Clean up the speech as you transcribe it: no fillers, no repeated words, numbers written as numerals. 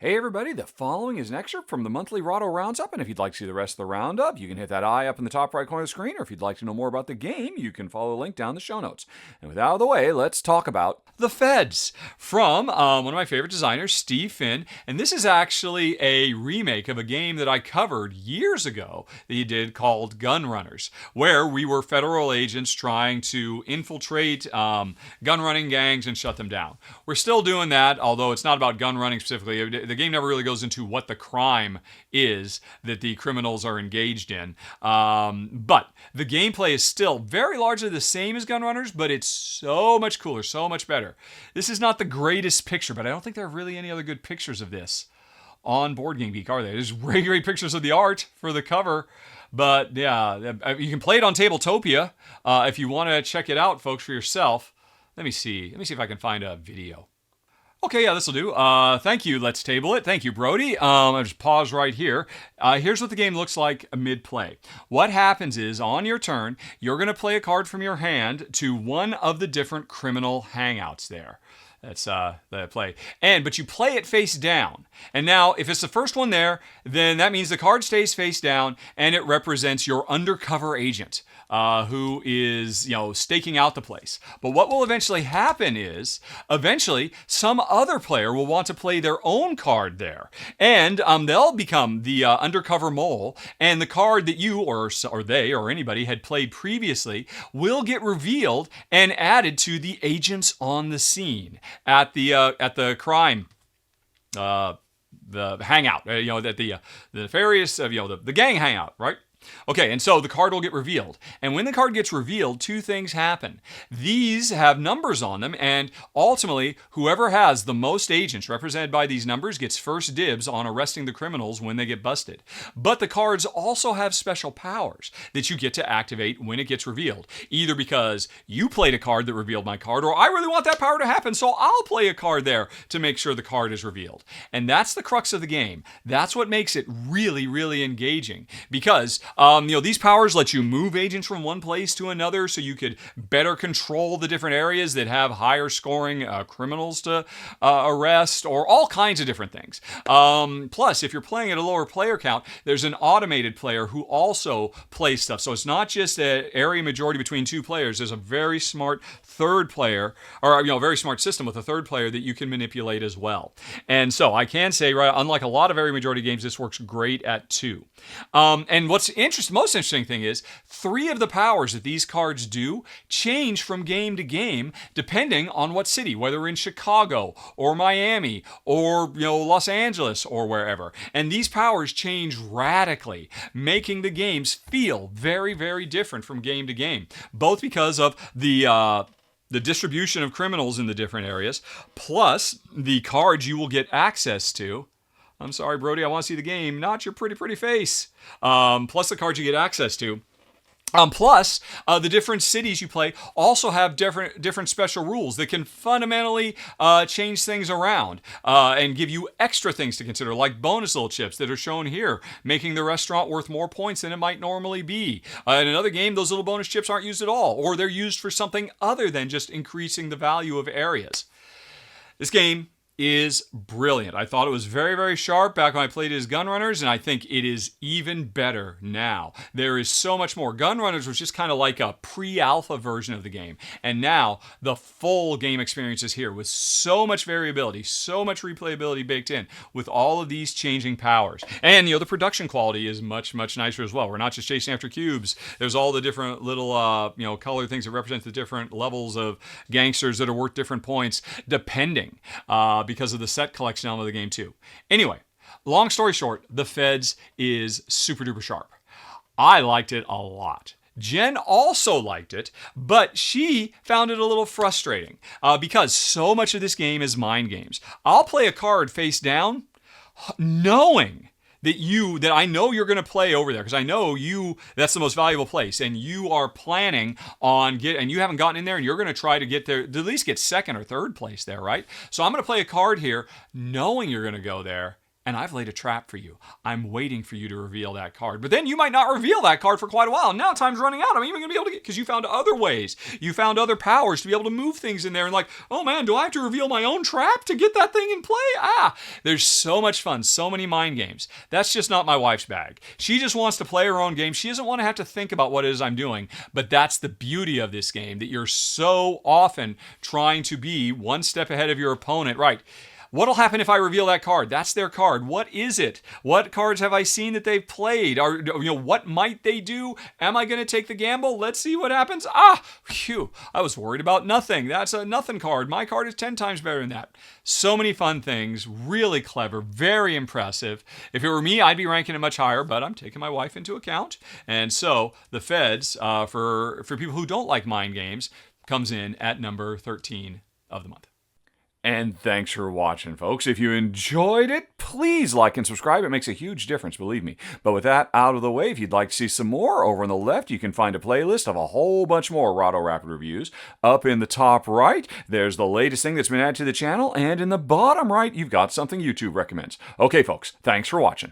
Hey everybody, the following is an excerpt from the monthly Rahdo Roundup, and if you'd like to see the rest of the roundup, you can hit that eye up in the top right corner of the screen, or if you'd like to know more about the game, you can follow the link down in the show notes. And with that out of the way, let's talk about The Feds from one of my favorite designers, Steve Finn, and this is actually a remake of a game that I covered years ago that he did called Gun Runners, where we were federal agents trying to infiltrate gun running gangs and shut them down. We're still doing that, although it's not about gun running specifically. The game never really goes into what the crime is that the criminals are engaged in. But the gameplay is still very largely the same as Gun Runners, but it's so much cooler, so much better. This is not the greatest picture, but I don't think there are really any other good pictures of this on Board Game Geek, are there? There's really great pictures of the art for the cover. But yeah, you can play it on Tabletopia if you want to check it out, folks, for yourself. Let me see if I can find a video. Okay, yeah, this will do. Thank you, Let's Table It. Thank you, Brody. I'll just pause right here. Here's what the game looks like mid-play. What happens is, on your turn, you're going to play a card from your hand to one of the different criminal hangouts there. That's the play. But you play it face down. And now, if it's the first one there, then that means the card stays face down, and it represents your undercover agent. Who is, staking out the place. But what will eventually happen is, some other player will want to play their own card there. And they'll become the undercover mole, and the card that you, or they, or anybody had played previously will get revealed and added to the agents on the scene at the crime the hangout, at the nefarious, the gang hangout, right? Okay, and so the card will get revealed. And when the card gets revealed, two things happen. These have numbers on them, and ultimately, whoever has the most agents represented by these numbers gets first dibs on arresting the criminals when they get busted. But the cards also have special powers that you get to activate when it gets revealed. Either because you played a card that revealed my card, or I really want that power to happen, so I'll play a card there to make sure the card is revealed. And that's the crux of the game. That's what makes it really, really engaging. Because these powers let you move agents from one place to another so you could better control the different areas that have higher scoring criminals to arrest, or all kinds of different things. Plus, if you're playing at a lower player count, there's an automated player who also plays stuff. So it's not just an area majority between two players. There's a very smart third player, or a very smart system with a third player that you can manipulate as well. And so I can say, right, unlike a lot of area majority games, this works great at 2. And what's most interesting thing is 3 of the powers that these cards do change from game to game depending on what city, whether in Chicago or Miami or Los Angeles or wherever. And these powers change radically, making the games feel very, very different from game to game, both because of the distribution of criminals in the different areas, plus the cards you will get access to. I'm sorry, Brody, I want to see the game, not your pretty face. Plus the cards you get access to. Plus, the different cities you play also have different special rules that can fundamentally change things around and give you extra things to consider, like bonus little chips that are shown here, making the restaurant worth more points than it might normally be. In another game, those little bonus chips aren't used at all, or they're used for something other than just increasing the value of areas. This game is brilliant. I thought it was very, very sharp back when I played it as Gun Runners, and I think it is even better now. There is so much more. Gun Runners was just kind of like a pre-alpha version of the game, and now the full game experience is here with so much variability, so much replayability baked in with all of these changing powers. And the production quality is much, much nicer as well. We're not just chasing after cubes. There's all the different little color things that represent the different levels of gangsters that are worth different points depending because of the set collection element of the game too. Anyway, long story short, The Feds is super duper sharp. I liked it a lot. Jen also liked it, but she found it a little frustrating because so much of this game is mind games. I'll play a card face down knowing that I know you're going to play over there, because I know that's the most valuable place, and you are planning on and you haven't gotten in there, and you're going to try to get there, to at least get second or third place there, right? So I'm going to play a card here knowing you're going to go there, and I've laid a trap for you. I'm waiting for you to reveal that card. But then you might not reveal that card for quite a while. Now time's running out. I'm even going to be able to get, because you found other ways. You found other powers to be able to move things in there and like, oh man, do I have to reveal my own trap to get that thing in play? There's so much fun, so many mind games. That's just not my wife's bag. She just wants to play her own game. She doesn't want to have to think about what it is I'm doing. But that's the beauty of this game, that you're so often trying to be one step ahead of your opponent. Right. What'll happen if I reveal that card? That's their card. What is it? What cards have I seen that they've played? What might they do? Am I going to take the gamble? Let's see what happens. Phew, I was worried about nothing. That's a nothing card. My card is 10 times better than that. So many fun things, really clever, very impressive. If it were me, I'd be ranking it much higher, but I'm taking my wife into account. And so the Feds, for people who don't like mind games, comes in at number 13 of the month. And thanks for watching, folks. If you enjoyed it, please like and subscribe. It makes a huge difference, believe me. But with that out of the way, if you'd like to see some more, over on the left, you can find a playlist of a whole bunch more Rahdo Rapid reviews. Up in the top right, there's the latest thing that's been added to the channel. And in the bottom right, you've got something YouTube recommends. Okay, folks, thanks for watching.